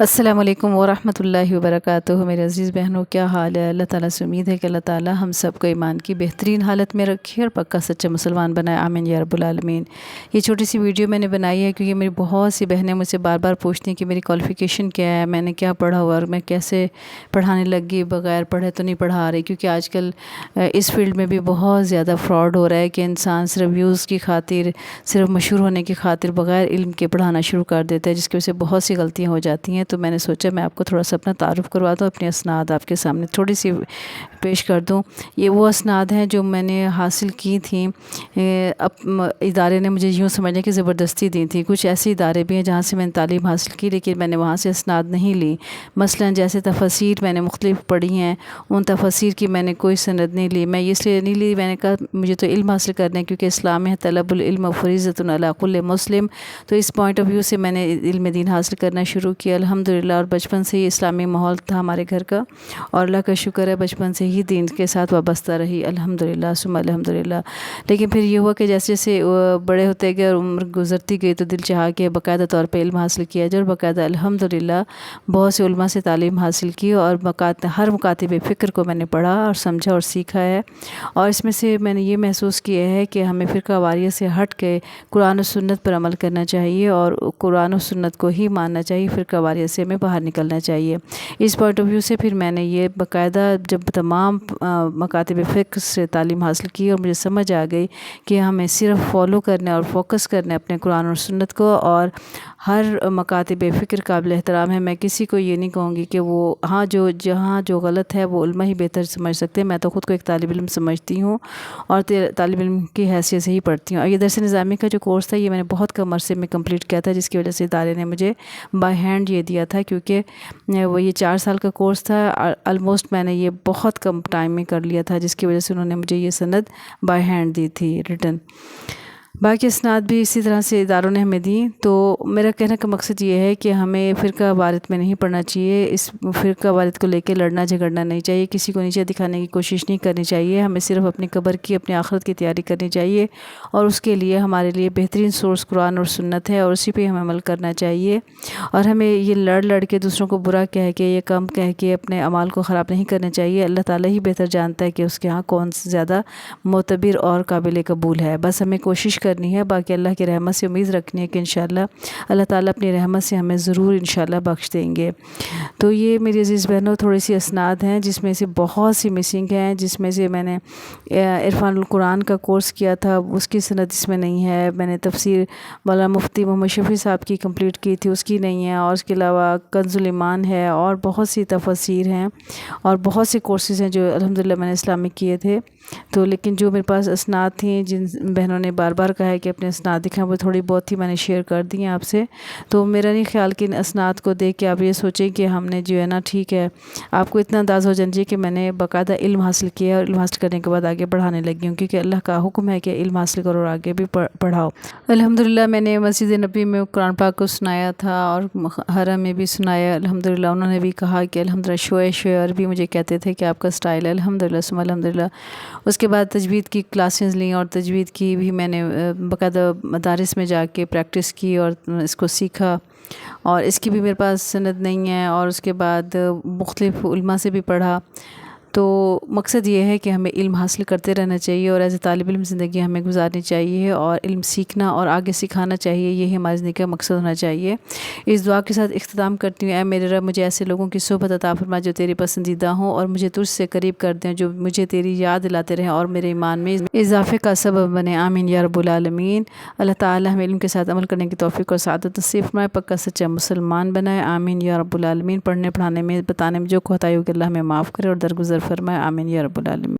السلام علیکم ورحمۃ اللہ وبرکاتہ۔ میرے عزیز بہنوں، کیا حال ہے؟ اللہ تعالیٰ سے امید ہے کہ اللہ تعالیٰ ہم سب کو ایمان کی بہترین حالت میں رکھے اور پکا سچا مسلمان بنائے، آمین یا رب العالمین۔ یہ چھوٹی سی ویڈیو میں نے بنائی ہے کیونکہ میری بہت سی بہنیں مجھ سے بار بار پوچھتی ہیں کہ میری کوالیفیکیشن کیا ہے، میں نے کیا پڑھا ہوا اور میں کیسے پڑھانے لگ گئی، بغیر پڑھے تو نہیں پڑھا رہی، کیونکہ آج کل اس فیلڈ میں بھی بہت زیادہ فراڈ ہو رہا ہے کہ انسان صرف ویوز کی خاطر، صرف مشہور ہونے کی خاطر بغیر علم کے پڑھانا شروع کر دیتا ہے، جس کی وجہ سے بہت سی غلطیاں ہو جاتی ہیں۔ تو میں نے سوچا میں آپ کو تھوڑا سا اپنا تعارف کروا دوں، اپنے اسناد آپ کے سامنے تھوڑی سی پیش کر دوں۔ یہ وہ اسناد ہیں جو میں نے حاصل کی تھیں، ادارے نے مجھے یوں سمجھنے کی زبردستی دی تھی۔ کچھ ایسے ادارے بھی ہیں جہاں سے میں نے تعلیم حاصل کی لیکن میں نے وہاں سے اسناد نہیں لی۔ مثلا جیسے تفاسیر میں نے مختلف پڑھی ہیں، ان تفاسیر کی میں نے کوئی سند نہیں لی۔ میں اس لیے نہیں لی، میں نے کہا مجھے تو علم حاصل کرنا ہے، کیونکہ اسلام میں طلب العلم فریضۃ علی کل مسلم۔ تو اس پوائنٹ آف ویو سے میں نے علم دین حاصل کرنا شروع کیا الحمدللہ، اور بچپن سے ہی اسلامی ماحول تھا ہمارے گھر کا، اور اللہ کا شکر ہے بچپن سے ہی دین کے ساتھ وابستہ رہی الحمدللہ ثم الحمدللہ۔ لیکن پھر یہ ہوا کہ جیسے جیسے بڑے ہوتے گئے اور عمر گزرتی گئی تو دل چاہا کہ باقاعدہ طور پہ علم حاصل کیا جائے، اور باقاعدہ الحمدللہ بہت سے علماء سے تعلیم حاصل کی، اور ہر مکاتب فکر کو میں نے پڑھا اور سمجھا اور سیکھا ہے۔ اور اس میں سے میں نے یہ محسوس کیا ہے کہ ہمیں فرقہ واریت سے ہٹ کے قرآن و سنت پر عمل کرنا چاہیے، اور قرآن و سنت کو ہی ماننا چاہیے، فرقہ واریت سے ہمیں باہر نکلنا چاہیے۔ اس پوائنٹ آف ویو سے پھر میں نے یہ باقاعدہ جب تمام مکاتب فقہ سے تعلیم حاصل کی اور مجھے سمجھ آ گئی کہ ہمیں صرف فالو کرنا اور فوکس کرنا اپنے قرآن اور سنت کو، اور ہر مکاتب فکر قابل احترام ہے۔ میں کسی کو یہ نہیں کہوں گی کہ وہ جہاں جو غلط ہے وہ علماء ہی بہتر سمجھ سکتے ہیں۔ میں تو خود کو ایک طالب علم سمجھتی ہوں اور طالب علم کی حیثیت سے ہی پڑھتی ہوں۔ اور یہ درس نظامی کا جو کورس تھا یہ میں نے بہت کم عرصے میں کمپلیٹ کیا تھا، جس کی وجہ سے ادارے نے مجھے بائی ہینڈ یہ دیا تھا، کیونکہ وہ یہ 4 سال کا کورس تھا، آلموسٹ میں نے یہ بہت کم ٹائم میں کر لیا تھا، جس کی وجہ سے انہوں نے مجھے یہ سند بائی ہینڈ دی تھی ریٹن۔ باقی اسناد بھی اسی طرح سے اداروں نے ہمیں دی۔ تو میرا کہنے کا مقصد یہ ہے کہ ہمیں فرقہ واریت میں نہیں پڑھنا چاہیے، اس فرقہ واریت کو لے کے لڑنا جھگڑنا نہیں چاہیے، کسی کو نیچے دکھانے کی کوشش نہیں کرنی چاہیے۔ ہمیں صرف اپنی قبر کی، اپنی آخرت کی تیاری کرنی چاہیے، اور اس کے لیے ہمارے لیے بہترین سورس قرآن اور سنت ہے، اور اسی پہ ہمیں عمل کرنا چاہیے۔ اور ہمیں یہ لڑ کے دوسروں کو برا کہہ کے، یہ کم کہہ کے اپنے اعمال کو خراب نہیں کرنا چاہیے۔ اللہ تعالیٰ ہی بہتر جانتا ہے کہ اس کے ہاں کون سے زیادہ معتبر اور قابل قبول ہے۔ بس ہمیں کوشش کرنی ہے، باقی اللہ کی رحمت سے امید رکھنی ہے کہ انشاءاللہ اللہ تعالیٰ اپنی رحمت سے ہمیں ضرور انشاءاللہ بخش دیں گے۔ تو یہ میری عزیز بہنوں تھوڑی سی اسناد ہیں، جس میں سے بہت سی مسنگ ہیں، جس میں سے میں نے عرفان القرآن کا کورس کیا تھا، اس کی سند اس میں نہیں ہے۔ میں نے تفسیر مولانا مفتی محمد شفیع صاحب کی کمپلیٹ کی تھی، اس کی نہیں ہے۔ اور اس کے علاوہ کنز الایمان ہے، اور بہت سی تفاسیر ہیں، اور بہت سے کورسز ہیں جو الحمدللہ میں نے اسلامک کیے تھے۔ تو لیکن جو میرے پاس اسناد تھیں، جن بہنوں نے بار بار کہا ہے کہ اپنے اسناد دکھائیں، وہ تھوڑی بہت ہی میں نے شیئر کر دی ہیں آپ سے۔ تو میرا نہیں خیال کہ ان اسناد کو دیکھ کے آپ یہ سوچیں کہ ہم نے جو ہے نا ٹھیک ہے، آپ کو اتنا انداز ہو جانا چاہیے کہ میں نے باقاعدہ علم حاصل کیا، اور علم حاصل کرنے کے بعد آگے پڑھانے لگی ہوں، کیونکہ اللہ کا حکم ہے کہ علم حاصل کرو اور آگے بھی پڑھاؤ۔ الحمدللہ میں نے مسجد نبی میں قرآن پاک کو سنایا تھا، اور حرم میں بھی سنایا الحمدللہ۔ انہوں نے بھی کہا کہ الحمدللہ شوئے عربی مجھے کہتے تھے کہ آپ کا سٹائل ہے، الحمدللہ ثم الحمدللہ۔ اس کے بعد تجوید کی کلاسز لیں، اور تجوید کی بھی میں نے باقاعدہ مدارس میں جا کے پریکٹس کی اور اس کو سیکھا، اور اس کی بھی میرے پاس سند نہیں ہے۔ اور اس کے بعد مختلف علماء سے بھی پڑھا۔ تو مقصد یہ ہے کہ ہمیں علم حاصل کرتے رہنا چاہیے، اور ایز اے طالب علم زندگی ہمیں گزارنی چاہیے، اور علم سیکھنا اور آگے سکھانا چاہیے، یہی ہماری زندگی کا مقصد ہونا چاہیے۔ اس دعا کے ساتھ اختتام کرتی ہوں، اے میرے رب مجھے ایسے لوگوں کی صحبت عطا فرما جو تیری پسندیدہ ہوں، اور مجھے تجھ سے قریب کر دیں، جو مجھے تیری یاد دلاتے رہیں اور میرے ایمان میں اضافے کا سبب بنے، آمین یا رب العالمین۔ اللہ تعالیٰ ہمیں علم کے ساتھ عمل کرنے کی توفیق اور سعادت نصیب فرمائے، پکا سچا مسلمان بنائے، آمین یا رب العالمین۔ پڑھنے پڑھانے میں بتانے میں جو کوتاہی ہوگی اللہ ہمیں معاف کرے اور درگزر فرمائے، آمین یا رب العالمین۔